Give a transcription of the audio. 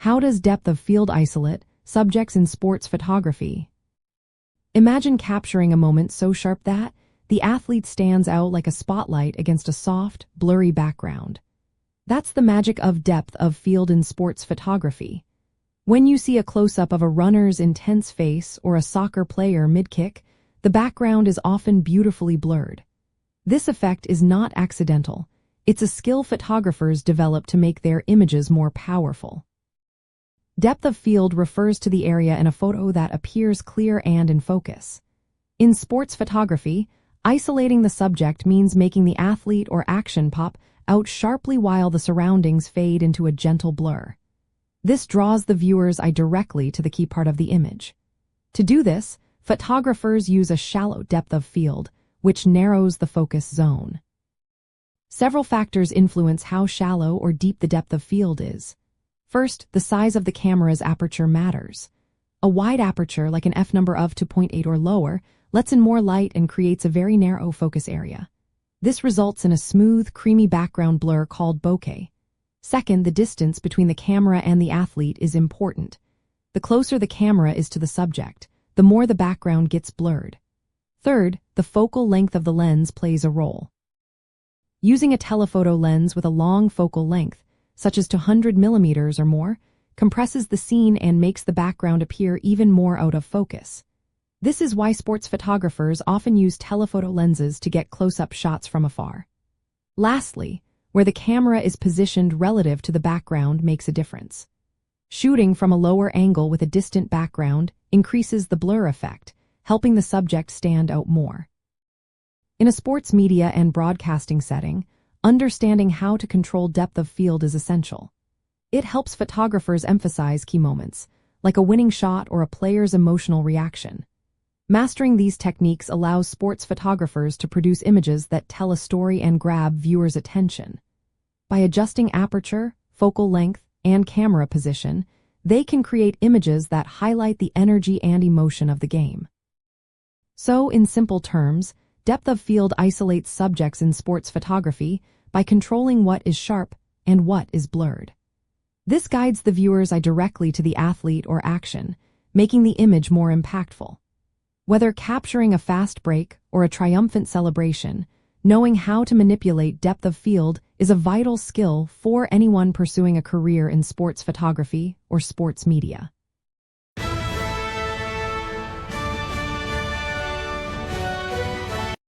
How does depth of field isolate subjects in sports photography? Imagine capturing a moment so sharp that the athlete stands out like a spotlight against a soft, blurry background. That's the magic of depth of field in sports photography. When you see a close-up of a runner's intense face or a soccer player mid-kick, the background is often beautifully blurred. This effect is not accidental. It's a skill photographers develop to make their images more powerful. Depth of field refers to the area in a photo that appears clear and in focus. In sports photography, isolating the subject means making the athlete or action pop out sharply while the surroundings fade into a gentle blur. This draws the viewer's eye directly to the key part of the image. To do this, photographers use a shallow depth of field, which narrows the focus zone. Several factors influence how shallow or deep the depth of field is. First, the size of the camera's aperture matters. A wide aperture, like an f-number of 2.8 or lower, lets in more light and creates a very narrow focus area. This results in a smooth, creamy background blur called bokeh. Second, the distance between the camera and the athlete is important. The closer the camera is to the subject, the more the background gets blurred. Third, the focal length of the lens plays a role. Using a telephoto lens with a long focal length, such as 200 millimeters or more, compresses the scene and makes the background appear even more out of focus. This is why sports photographers often use telephoto lenses to get close-up shots from afar. Lastly, where the camera is positioned relative to the background makes a difference. Shooting from a lower angle with a distant background increases the blur effect, helping the subject stand out more. In a sports media and broadcasting setting, understanding how to control depth of field is essential. It helps photographers emphasize key moments, like a winning shot or a player's emotional reaction. Mastering these techniques allows sports photographers to produce images that tell a story and grab viewers' attention. By adjusting aperture, focal length, and camera position, they can create images that highlight the energy and emotion of the game. So, in simple terms, depth of field isolates subjects in sports photography by controlling what is sharp and what is blurred. This guides the viewer's eye directly to the athlete or action, making the image more impactful. Whether capturing a fast break or a triumphant celebration, knowing how to manipulate depth of field is a vital skill for anyone pursuing a career in sports photography or sports media.